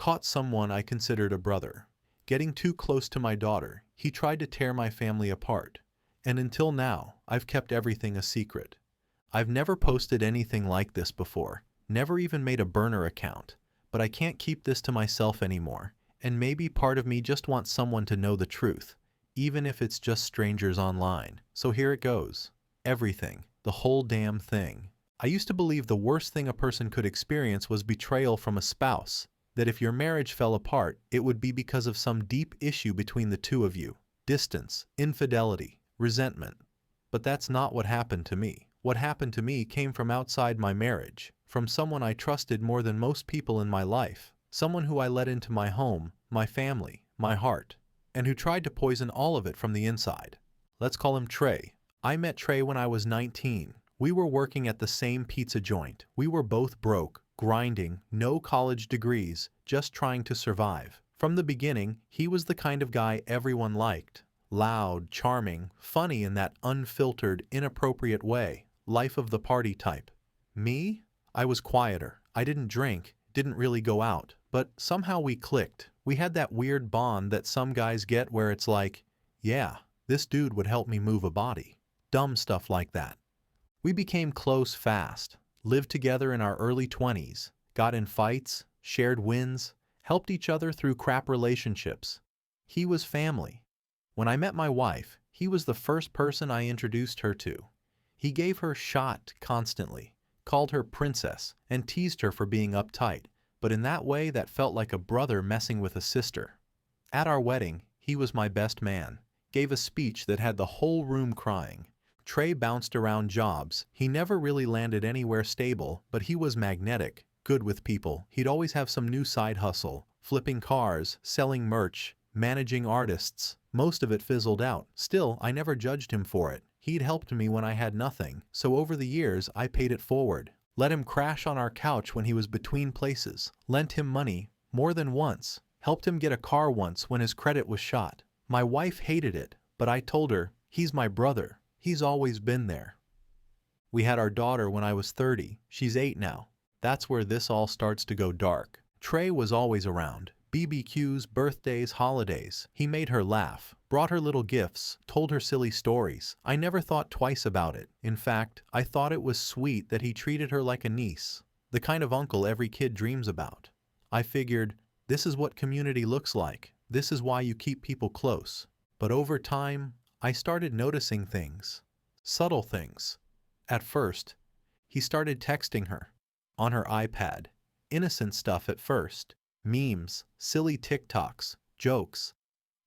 Caught someone I considered a brother. Getting too close to my daughter, he tried to tear my family apart. And until now, I've kept everything a secret. I've never posted anything like this before, never even made a burner account, but I can't keep this to myself anymore, and maybe part of me just wants someone to know the truth, even if it's just strangers online. So here it goes. Everything. The whole damn thing. I used to believe the worst thing a person could experience was betrayal from a spouse, that if your marriage fell apart, it would be because of some deep issue between the two of you. Distance, infidelity, resentment. But that's not what happened to me. What happened to me came from outside my marriage, from someone I trusted more than most people in my life, someone who I let into my home, my family, my heart, and who tried to poison all of it from the inside. Let's call him Trey. I met Trey when I was 19. We were working at the same pizza joint. We were both broke, grinding, no college degrees, just trying to survive. From the beginning, he was the kind of guy everyone liked. Loud, charming, funny in that unfiltered, inappropriate way. Life of the party type. Me? I was quieter. I didn't drink, didn't really go out, but somehow we clicked. We had that weird bond that some guys get where it's like, yeah, this dude would help me move a body. Dumb stuff like that. We became close fast, lived together in our early 20s, got in fights, shared wins, helped each other through crap relationships. He was family. When I met my wife, he was the first person I introduced her to. He gave her shot constantly, called her princess, and teased her for being uptight, but in that way that felt like a brother messing with a sister. At our wedding, he was my best man, gave a speech that had the whole room crying. Trey bounced around jobs. He never really landed anywhere stable, but he was magnetic, good with people. He'd always have some new side hustle, flipping cars, selling merch, managing artists. Most of it fizzled out. Still, I never judged him for it. He'd helped me when I had nothing, so over the years I paid it forward. Let him crash on our couch when he was between places. Lent him money, more than once. Helped him get a car once when his credit was shot. My wife hated it, but I told her, he's my brother. He's always been there. We had our daughter when I was 30. She's 8 now. That's where this all starts to go dark. Trey was always around. BBQs, birthdays, holidays. He made her laugh, brought her little gifts, told her silly stories. I never thought twice about it. In fact, I thought it was sweet that he treated her like a niece, the kind of uncle every kid dreams about. I figured, this is what community looks like. This is why you keep people close. But over time, I started noticing things. Subtle things. At first, he started texting her on her iPad. Innocent stuff at first. Memes, silly TikToks, jokes.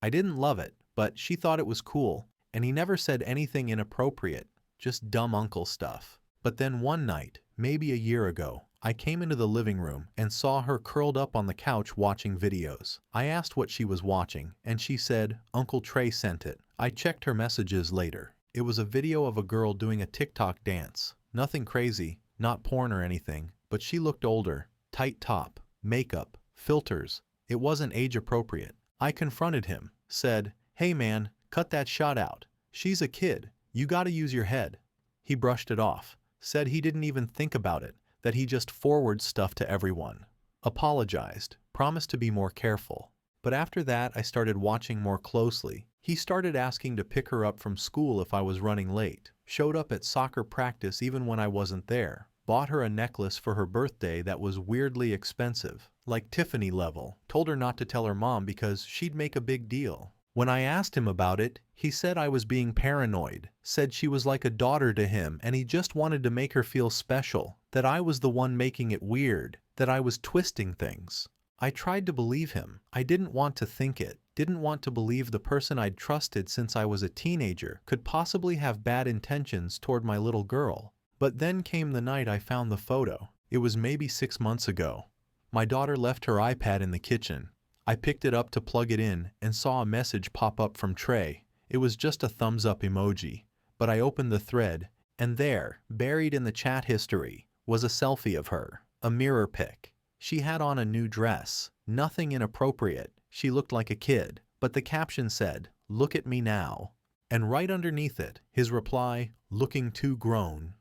I didn't love it, but she thought it was cool, and he never said anything inappropriate, just dumb uncle stuff. But then one night, maybe a year ago, I came into the living room and saw her curled up on the couch watching videos. I asked what she was watching, and she said, Uncle Trey sent it. I checked her messages later. It was a video of a girl doing a TikTok dance. Nothing crazy, not porn or anything, but she looked older, tight top, makeup, filters. It wasn't age appropriate. I confronted him, said, hey man, cut that shot out. She's a kid. You gotta use your head. He brushed it off, said he didn't even think about it, that he just forwards stuff to everyone. Apologized, promised to be more careful. But after that, I started watching more closely. He started asking to pick her up from school if I was running late. Showed up at soccer practice even when I wasn't there. Bought her a necklace for her birthday that was weirdly expensive, like Tiffany level. Told her not to tell her mom because she'd make a big deal. When I asked him about it, he said I was being paranoid, said she was like a daughter to him and he just wanted to make her feel special, that I was the one making it weird, that I was twisting things. I tried to believe him. I didn't want to think it, didn't want to believe the person I'd trusted since I was a teenager could possibly have bad intentions toward my little girl. But then came the night I found the photo. It was maybe 6 months ago. My daughter left her iPad in the kitchen. I picked it up to plug it in and saw a message pop up from Trey. It was just a thumbs up emoji. But I opened the thread, and there, buried in the chat history, was a selfie of her, a mirror pic. She had on a new dress, nothing inappropriate. She looked like a kid, but the caption said, "Look at me now." And right underneath it, his reply, "Looking too grown."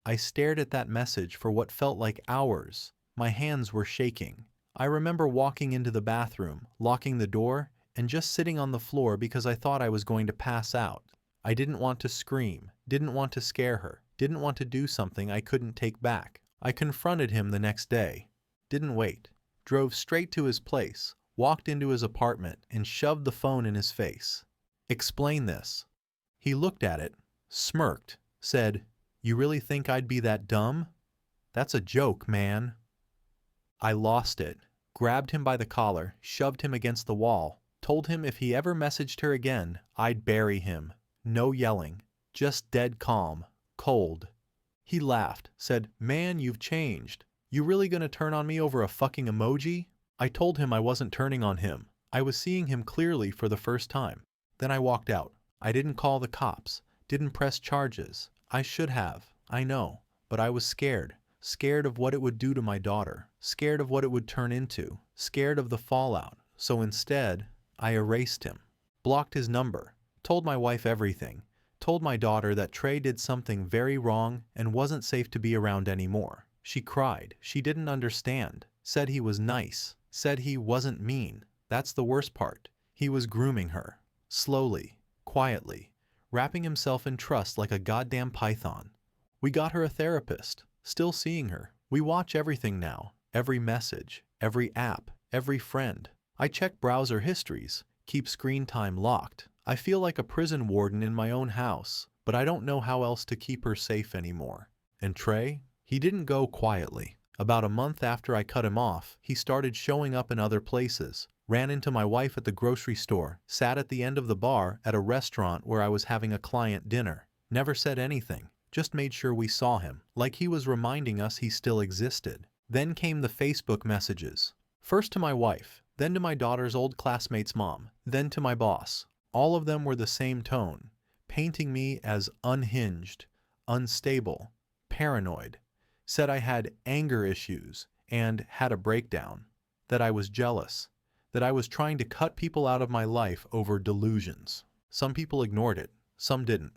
I stared at that message for what felt like hours. My hands were shaking. I remember walking into the bathroom, locking the door, and just sitting on the floor because I thought I was going to pass out. I didn't want to scream, didn't want to scare her, didn't want to do something I couldn't take back. I confronted him the next day. Didn't wait. Drove straight to his place, walked into his apartment, and shoved the phone in his face. Explain this. He looked at it, smirked, said, "You really think I'd be that dumb? That's a joke, man." I lost it, grabbed him by the collar, shoved him against the wall, told him if he ever messaged her again, I'd bury him. No yelling, just dead calm, cold. He laughed, said, "Man, you've changed. You really gonna turn on me over a fucking emoji?" I told him I wasn't turning on him. I was seeing him clearly for the first time. Then I walked out. I didn't call the cops, didn't press charges. I should have, I know, but I was scared. Scared of what it would do to my daughter, scared of what it would turn into, scared of the fallout. So instead, I erased him, blocked his number, told my wife everything, told my daughter that Trey did something very wrong and wasn't safe to be around anymore. She cried, she didn't understand, said he was nice, said he wasn't mean. That's the worst part. He was grooming her, slowly, quietly, wrapping himself in trust like a goddamn python. We got her a therapist. Still seeing her. We watch everything now. Every message, every app, every friend. I check browser histories, keep screen time locked. I feel like a prison warden in my own house, but I don't know how else to keep her safe anymore. And Trey? He didn't go quietly. About a month after I cut him off, he started showing up in other places. Ran into my wife at the grocery store, sat at the end of the bar at a restaurant where I was having a client dinner. Never said anything. Just made sure we saw him, like he was reminding us he still existed. Then came the Facebook messages. First to my wife, then to my daughter's old classmate's mom, then to my boss. All of them were the same tone, painting me as unhinged, unstable, paranoid. Said I had anger issues and had a breakdown, that I was jealous, that I was trying to cut people out of my life over delusions. Some people ignored it, some didn't.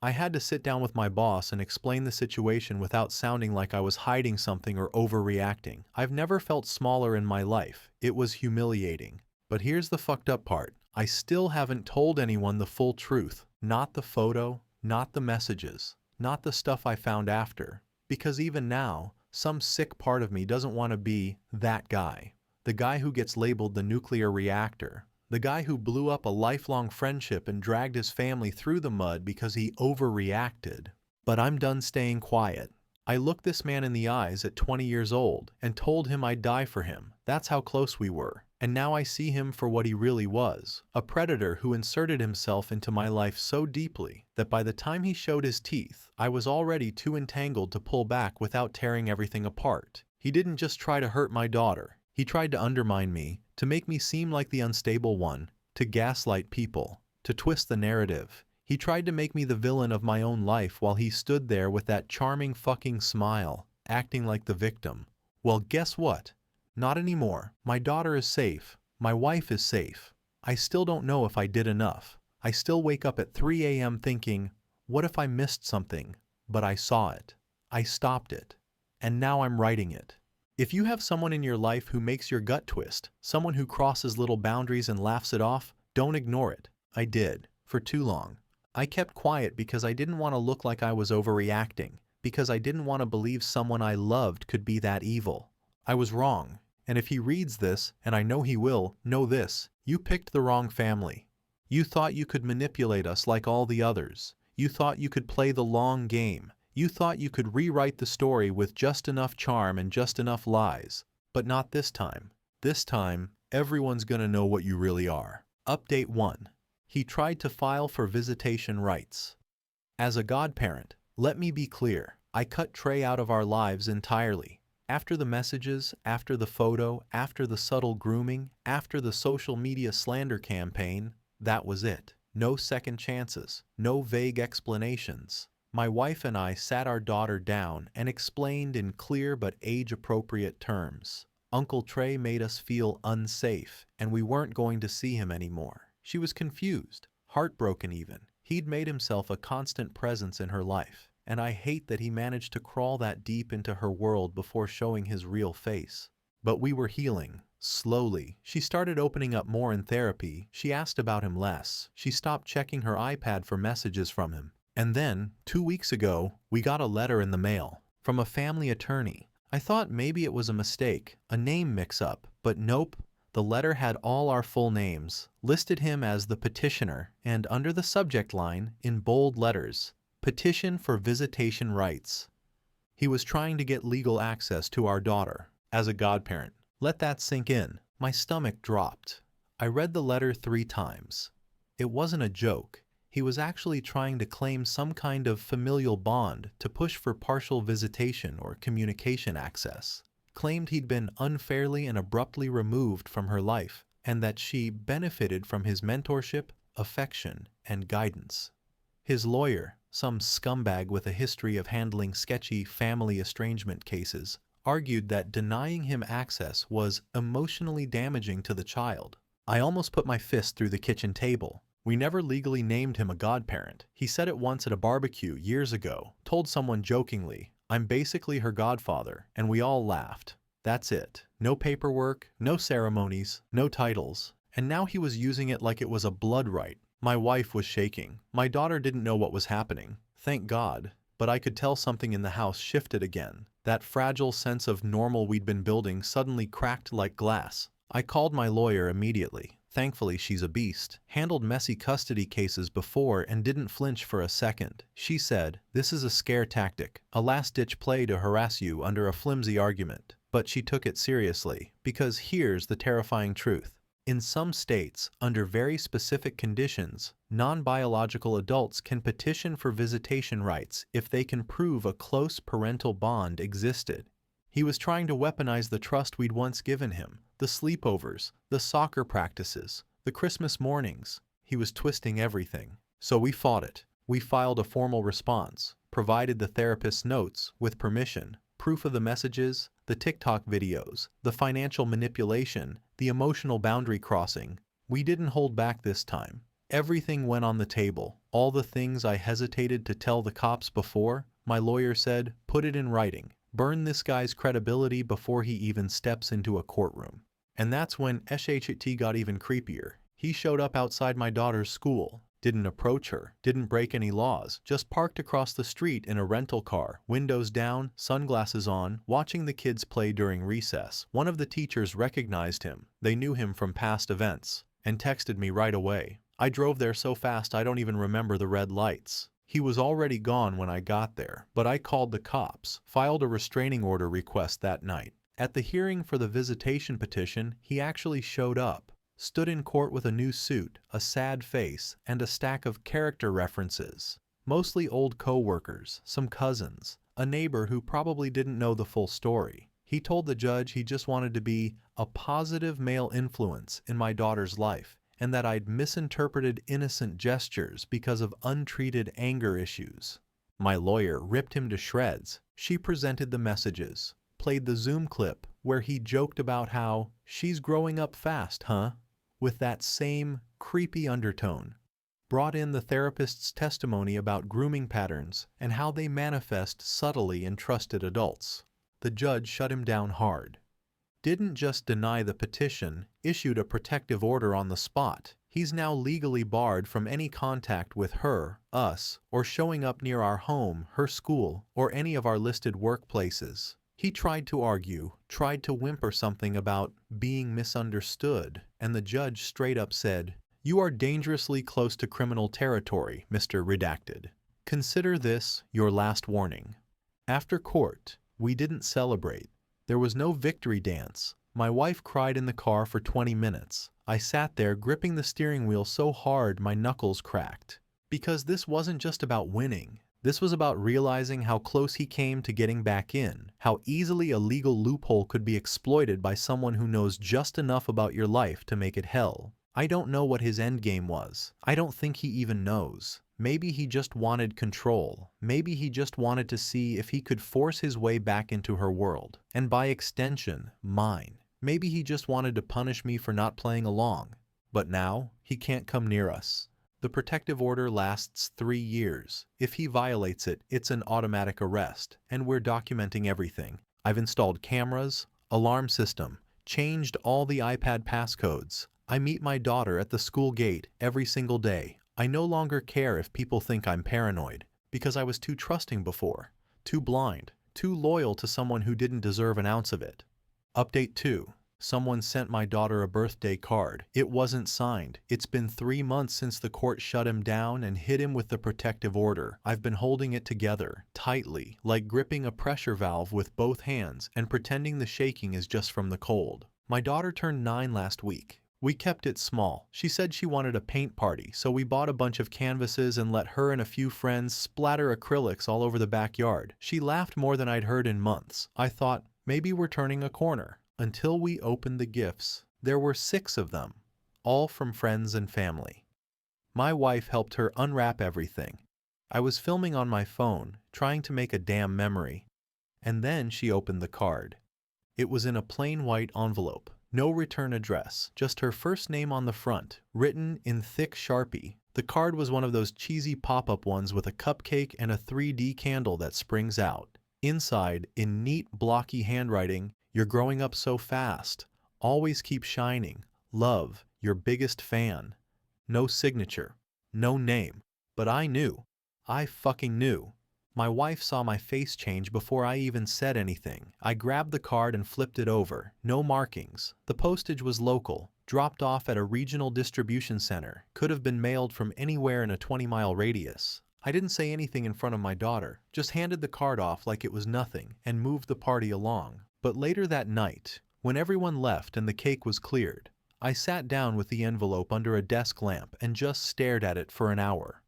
I had to sit down with my boss and explain the situation without sounding like I was hiding something or overreacting. I've never felt smaller in my life. It was humiliating. But here's the fucked up part. I still haven't told anyone the full truth. Not the photo, not the messages, not the stuff I found after. Because even now, some sick part of me doesn't want to be that guy. The guy who gets labeled the nuclear reactor. The guy who blew up a lifelong friendship and dragged his family through the mud because he overreacted. But I'm done staying quiet. I looked this man in the eyes at 20 years old and told him I'd die for him. That's how close we were. And now I see him for what he really was. A predator who inserted himself into my life so deeply that by the time he showed his teeth, I was already too entangled to pull back without tearing everything apart. He didn't just try to hurt my daughter. He tried to undermine me, to make me seem like the unstable one, to gaslight people, to twist the narrative. He tried to make me the villain of my own life while he stood there with that charming fucking smile, acting like the victim. Well, guess what? Not anymore. My daughter is safe. My wife is safe. I still don't know if I did enough. I still wake up at 3 a.m. thinking, what if I missed something? But I saw it. I stopped it. And now I'm writing it. If you have someone in your life who makes your gut twist, someone who crosses little boundaries and laughs it off, don't ignore it. I did, for too long. I kept quiet because I didn't want to look like I was overreacting, because I didn't want to believe someone I loved could be that evil. I was wrong, and if he reads this, and I know he will, know this: you picked the wrong family. You thought you could manipulate us like all the others. You thought you could play the long game. You thought you could rewrite the story with just enough charm and just enough lies. But not this time. This time, everyone's gonna know what you really are. Update 1. He tried to file for visitation rights. As a godparent, let me be clear. I cut Trey out of our lives entirely. After the messages, after the photo, after the subtle grooming, after the social media slander campaign, that was it. No second chances, no vague explanations. My wife and I sat our daughter down and explained in clear but age-appropriate terms. Uncle Trey made us feel unsafe, and we weren't going to see him anymore. She was confused, heartbroken even. He'd made himself a constant presence in her life, and I hate that he managed to crawl that deep into her world before showing his real face. But we were healing. Slowly, she started opening up more in therapy. She asked about him less. She stopped checking her iPad for messages from him. And then, 2 weeks ago, we got a letter in the mail from a family attorney. I thought maybe it was a mistake, a name mix-up, but nope. The letter had all our full names, listed him as the petitioner, and under the subject line, in bold letters, "Petition for Visitation Rights." He was trying to get legal access to our daughter as a godparent. Let that sink in. My stomach dropped. I read the letter 3 times. It wasn't a joke. He was actually trying to claim some kind of familial bond to push for partial visitation or communication access. Claimed he'd been unfairly and abruptly removed from her life, and that she benefited from his mentorship, affection, and guidance. His lawyer, some scumbag with a history of handling sketchy family estrangement cases, argued that denying him access was emotionally damaging to the child. I almost put my fist through the kitchen table. We never legally named him a godparent. He said it once at a barbecue years ago, told someone jokingly, "I'm basically her godfather," and we all laughed. That's it. No paperwork, no ceremonies, no titles. And now he was using it like it was a blood right. My wife was shaking. My daughter didn't know what was happening. Thank God. But I could tell something in the house shifted again. That fragile sense of normal we'd been building suddenly cracked like glass. I called my lawyer immediately. Thankfully, she's a beast. Handled messy custody cases before and didn't flinch for a second. She said, "This is a scare tactic, a last-ditch play to harass you under a flimsy argument." But she took it seriously, because here's the terrifying truth. In some states, under very specific conditions, non-biological adults can petition for visitation rights if they can prove a close parental bond existed. He was trying to weaponize the trust we'd once given him, the sleepovers, the soccer practices, the Christmas mornings. He was twisting everything. So we fought it. We filed a formal response, provided the therapist's notes, with permission, proof of the messages, the TikTok videos, the financial manipulation, the emotional boundary crossing. We didn't hold back this time. Everything went on the table. All the things I hesitated to tell the cops before, my lawyer said, put it in writing. Burn this guy's credibility before he even steps into a courtroom. And that's when SHT got even creepier. He showed up outside my daughter's school, didn't approach her, didn't break any laws, just parked across the street in a rental car, windows down, sunglasses on, watching the kids play during recess. One of the teachers recognized him. They knew him from past events, and texted me right away. I drove there so fast I don't even remember the red lights. He was already gone when I got there, but I called the cops, filed a restraining order request that night. At the hearing for the visitation petition, he actually showed up, stood in court with a new suit, a sad face, and a stack of character references. Mostly old co-workers, some cousins, a neighbor who probably didn't know the full story. He told the judge he just wanted to be a positive male influence in my daughter's life, and that I'd misinterpreted innocent gestures because of untreated anger issues. My lawyer ripped him to shreds. She presented the messages, played the Zoom clip where he joked about how she's growing up fast, huh? With that same creepy undertone. Brought in the therapist's testimony about grooming patterns and how they manifest subtly in trusted adults. The judge shut him down hard. Didn't just deny the petition, issued a protective order on the spot. He's now legally barred from any contact with her, us, or showing up near our home, her school, or any of our listed workplaces. He tried to argue, tried to whimper something about being misunderstood, and the judge straight up said, "You are dangerously close to criminal territory, Mr. Redacted. Consider this your last warning." After court, we didn't celebrate. There was no victory dance. My wife cried in the car for 20 minutes. I sat there gripping the steering wheel so hard my knuckles cracked. Because this wasn't just about winning. This was about realizing how close he came to getting back in, how easily a legal loophole could be exploited by someone who knows just enough about your life to make it hell. I don't know what his endgame was. I don't think he even knows. Maybe he just wanted control. Maybe he just wanted to see if he could force his way back into her world, and by extension, mine. Maybe he just wanted to punish me for not playing along. But now, he can't come near us. The protective order lasts 3 years. If he violates it, it's an automatic arrest, and we're documenting everything. I've installed cameras, alarm system, changed all the iPad passcodes. I meet my daughter at the school gate every single day. I no longer care if people think I'm paranoid, because I was too trusting before, too blind, too loyal to someone who didn't deserve an ounce of it. Update 2. Someone sent my daughter a birthday card. It wasn't signed. It's been 3 months since the court shut him down and hit him with the protective order. I've been holding it together, tightly, like gripping a pressure valve with both hands and pretending the shaking is just from the cold. My daughter turned 9 last week. We kept it small. She said she wanted a paint party, so we bought a bunch of canvases and let her and a few friends splatter acrylics all over the backyard. She laughed more than I'd heard in months. I thought, maybe we're turning a corner. Until we opened the gifts. There were 6 of them, all from friends and family. My wife helped her unwrap everything. I was filming on my phone, trying to make a damn memory. And then she opened the card. It was in a plain white envelope. No return address, just her first name on the front, written in thick Sharpie. The card was one of those cheesy pop-up ones with a cupcake and a 3D candle that springs out. Inside, in neat, blocky handwriting, "You're growing up so fast. Always keep shining. Love, your biggest fan." No signature, no name. But I knew. I fucking knew. My wife saw my face change before I even said anything. I grabbed the card and flipped it over. No markings. The postage was local, dropped off at a regional distribution center, could have been mailed from anywhere in a 20-mile radius. I didn't say anything in front of my daughter, just handed the card off like it was nothing and moved the party along. But later that night, when everyone left and the cake was cleared, I sat down with the envelope under a desk lamp and just stared at it for an hour.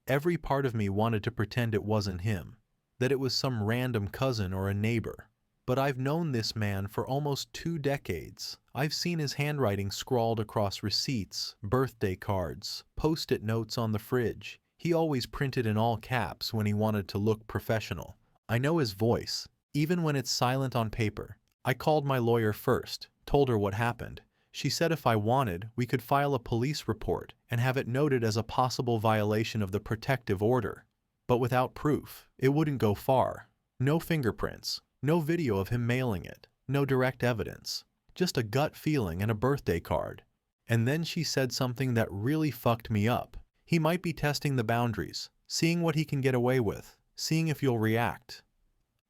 Every part of me wanted to pretend it wasn't him, that it was some random cousin or a neighbor. But I've known this man for almost 2 decades. I've seen his handwriting scrawled across receipts, birthday cards, post-it notes on the fridge. He always printed in all caps when he wanted to look professional. I know his voice, even when it's silent on paper. I called my lawyer first, told her what happened. She said if I wanted, we could file a police report and have it noted as a possible violation of the protective order. But without proof, it wouldn't go far. No fingerprints, no video of him mailing it, no direct evidence. Just a gut feeling and a birthday card. And then she said something that really fucked me up. He might be testing the boundaries, seeing what he can get away with, seeing if you'll react.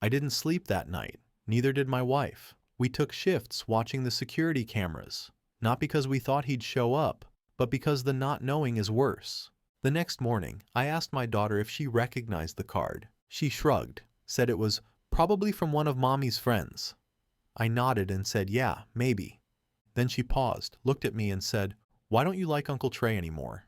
I didn't sleep that night, neither did my wife. We took shifts watching the security cameras, not because we thought he'd show up, but because the not knowing is worse. The next morning, I asked my daughter if she recognized the card. She shrugged, said it was probably from one of Mommy's friends. I nodded and said, yeah, maybe. Then she paused, looked at me and said, "Why don't you like Uncle Trey anymore?"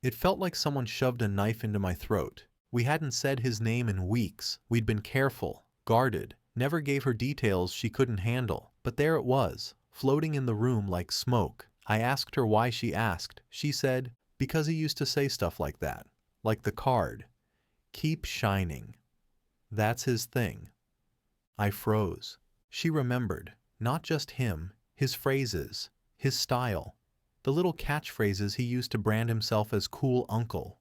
It felt like someone shoved a knife into my throat. We hadn't said his name in weeks. We'd been careful, guarded, never gave her details she couldn't handle. But there it was, floating in the room like smoke. I asked her why she asked. She said, because he used to say stuff like that. Like the card. Keep shining. That's his thing. I froze. She remembered, not just him, his phrases, his style, the little catchphrases he used to brand himself as cool uncle.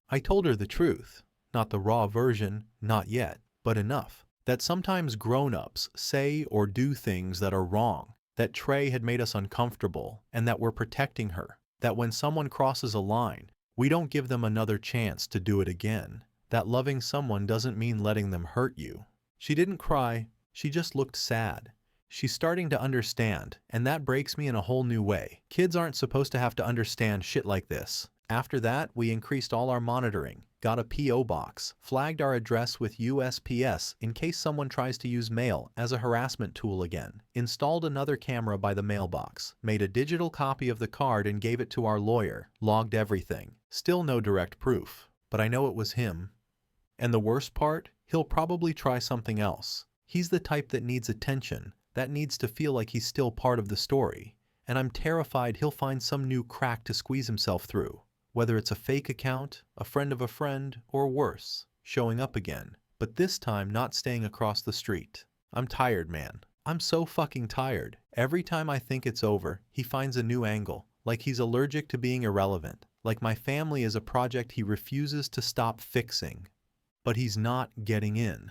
I told her the truth, not the raw version, not yet, but enough. That sometimes grown-ups say or do things that are wrong, that Trey had made us uncomfortable, and that we're protecting her, that when someone crosses a line, we don't give them another chance to do it again, that loving someone doesn't mean letting them hurt you. She didn't cry, she just looked sad. She's starting to understand, and that breaks me in a whole new way. Kids aren't supposed to have to understand shit like this. After that, we increased all our monitoring, got a P.O. box, flagged our address with USPS in case someone tries to use mail as a harassment tool again, installed another camera by the mailbox, made a digital copy of the card and gave it to our lawyer, logged everything. Still no direct proof, but I know it was him. And the worst part? He'll probably try something else. He's the type that needs attention, that needs to feel like he's still part of the story, and I'm terrified he'll find some new crack to squeeze himself through. Whether it's a fake account, a friend of a friend, or worse, showing up again, but this time not staying across the street. I'm tired, man. I'm so fucking tired. Every time I think it's over, he finds a new angle, like he's allergic to being irrelevant, like my family is a project he refuses to stop fixing. But he's not getting in.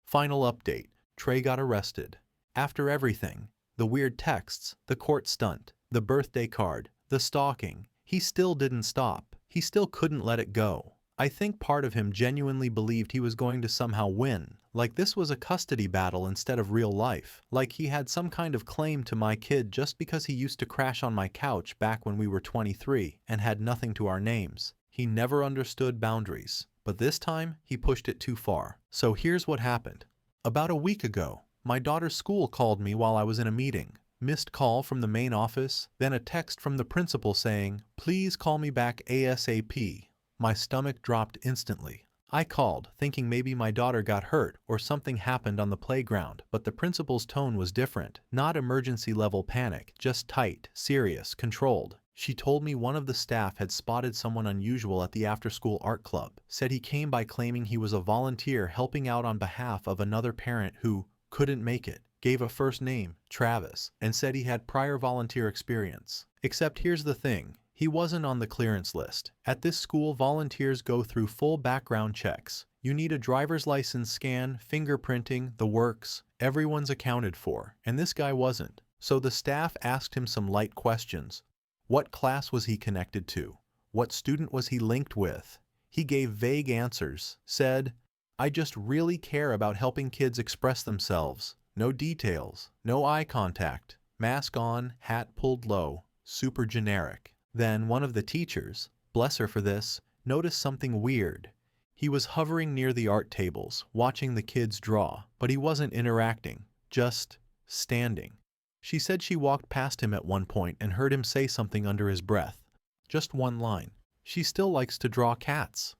Final update. Trey got arrested. After everything, The weird texts, the court stunt, the birthday card, the stalking. He still didn't stop. He still couldn't let it go. I think part of him genuinely believed he was going to somehow win, like this was a custody battle instead of real life, like he had some kind of claim to my kid just because he used to crash on my couch back when we were 23 and had nothing to our names. He never understood boundaries, but this time he pushed it too far. So here's what happened. About a week ago, my daughter's school called me while I was in a meeting. Missed call from the main office, then a text from the principal saying, "Please call me back ASAP." My stomach dropped instantly. I called, thinking maybe my daughter got hurt or something happened on the playground, but the principal's tone was different. Not emergency-level panic, just tight, serious, controlled. She told me one of the staff had spotted someone unusual at the after-school art club, said he came by claiming he was a volunteer helping out on behalf of another parent who couldn't make it, gave a first name, Travis, and said he had prior volunteer experience. Except here's the thing. He wasn't on the clearance list. At this school, volunteers go through full background checks. You need a driver's license scan, fingerprinting, the works. Everyone's accounted for, and this guy wasn't. So the staff asked him some light questions. What class was he connected to? What student was he linked with? He gave vague answers, said, "I just really care about helping kids express themselves." No details, no eye contact, mask on, hat pulled low, super generic. Then one of the teachers, bless her for this, noticed something weird. He was hovering near the art tables, watching the kids draw, but he wasn't interacting, just standing. She said she walked past him at one point and heard him say something under his breath. Just one line. She still likes to draw cats.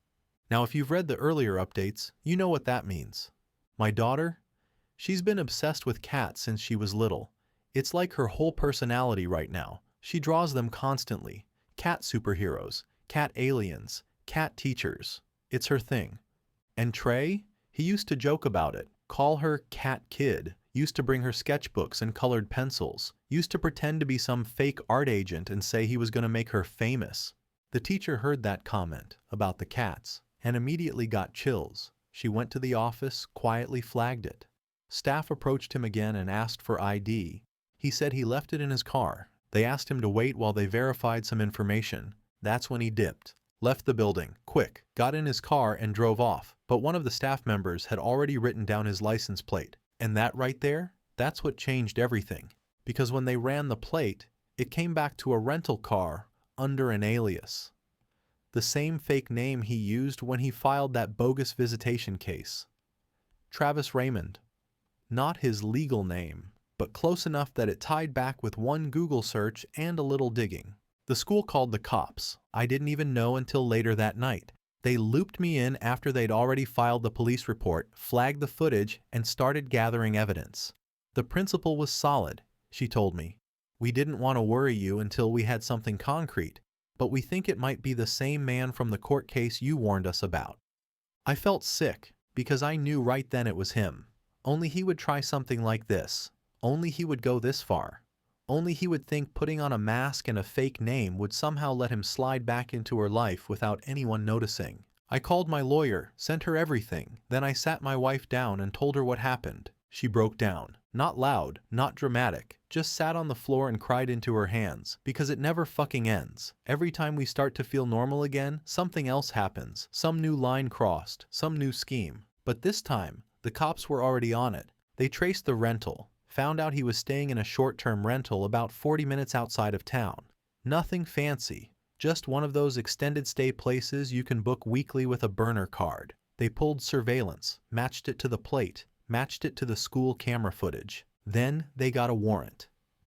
Now if you've read the earlier updates, you know what that means. My daughter? She's been obsessed with cats since she was little. It's like her whole personality right now. She draws them constantly. Cat superheroes, cat aliens, cat teachers. It's her thing. And Trey? He used to joke about it, call her Cat Kid, used to bring her sketchbooks and colored pencils, used to pretend to be some fake art agent and say he was going to make her famous. The teacher heard that comment about the cats and immediately got chills. She went to the office, quietly flagged it. Staff approached him again and asked for ID. He said he left it in his car. They asked him to wait while they verified some information. That's when he dipped. Left the building, quick, got in his car and drove off. But one of the staff members had already written down his license plate. And that right there, that's what changed everything. Because when they ran the plate, it came back to a rental car under an alias. The same fake name he used when he filed that bogus visitation case. Travis Raymond. Not his legal name, but close enough that it tied back with one Google search and a little digging. The school called the cops. I didn't even know until later that night. They looped me in after they'd already filed the police report, flagged the footage, and started gathering evidence. The principal was solid, she told me. We didn't want to worry you until we had something concrete, but we think it might be the same man from the court case you warned us about. I felt sick, because I knew right then it was him. Only he would try something like this. Only he would go this far. Only he would think putting on a mask and a fake name would somehow let him slide back into her life without anyone noticing. I called my lawyer, sent her everything, then I sat my wife down and told her what happened. She broke down. Not loud, not dramatic, just sat on the floor and cried into her hands, because it never fucking ends. Every time we start to feel normal again, something else happens, some new line crossed, some new scheme. But this time, the cops were already on it. They traced the rental. Found out he was staying in a short-term rental about 40 minutes outside of town. Nothing fancy, just one of those extended stay places you can book weekly with a burner card. They pulled surveillance, matched it to the plate, matched it to the school camera footage. Then they got a warrant.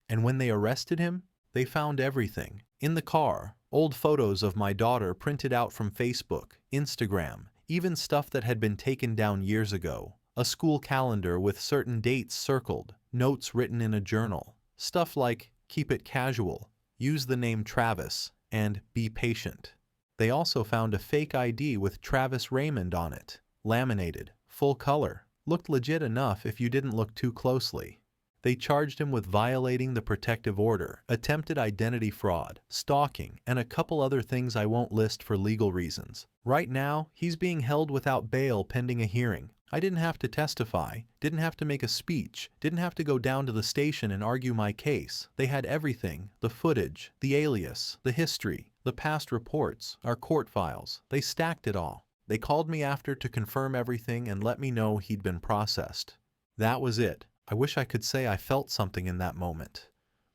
And when they arrested him, they found everything. In the car, old photos of my daughter printed out from Facebook, Instagram, even stuff that had been taken down years ago. A school calendar with certain dates circled, notes written in a journal. Stuff like, keep it casual, use the name Travis, and be patient. They also found a fake ID with Travis Raymond on it. Laminated, full color. Looked legit enough if you didn't look too closely. They charged him with violating the protective order, attempted identity fraud, stalking, and a couple other things I won't list for legal reasons. Right now, he's being held without bail pending a hearing. I didn't have to testify, didn't have to make a speech, didn't have to go down to the station and argue my case. They had everything: the footage, the alias, the history, the past reports, our court files. They stacked it all. They called me after to confirm everything and let me know he'd been processed. That was it. I wish I could say I felt something in that moment.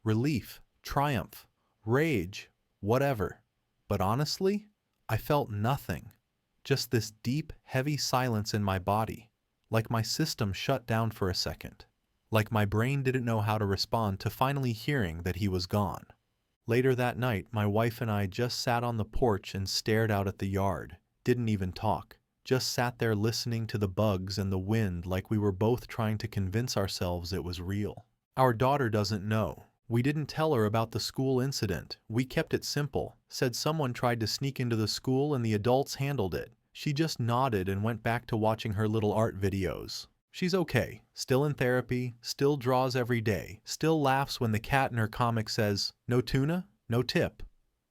Relief, triumph, rage, whatever. But honestly, I felt nothing. Just this deep, heavy silence in my body. Like my system shut down for a second. Like my brain didn't know how to respond to finally hearing that he was gone. Later that night, my wife and I just sat on the porch and stared out at the yard. Didn't even talk. Just sat there listening to the bugs and the wind like we were both trying to convince ourselves it was real. Our daughter doesn't know. We didn't tell her about the school incident. We kept it simple. Said someone tried to sneak into the school and the adults handled it. She just nodded and went back to watching her little art videos. She's okay. Still in therapy. Still draws every day. Still laughs when the cat in her comic says, "No tuna? No tip."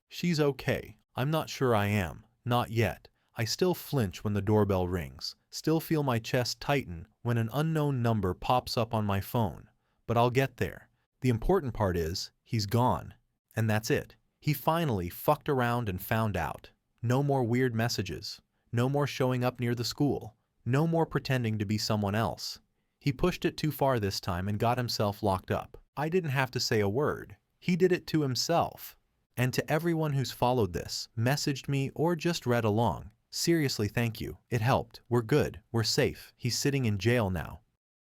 She's okay. I'm not sure I am. Not yet. I still flinch when the doorbell rings. Still feel my chest tighten when an unknown number pops up on my phone. But I'll get there. The important part is, he's gone. And that's it. He finally fucked around and found out. No more weird messages. No more showing up near the school. No more pretending to be someone else. He pushed it too far this time and got himself locked up. I didn't have to say a word. He did it to himself. And to everyone who's followed this, messaged me, or just read along, seriously, thank you. It helped. We're good. We're safe. He's sitting in jail now.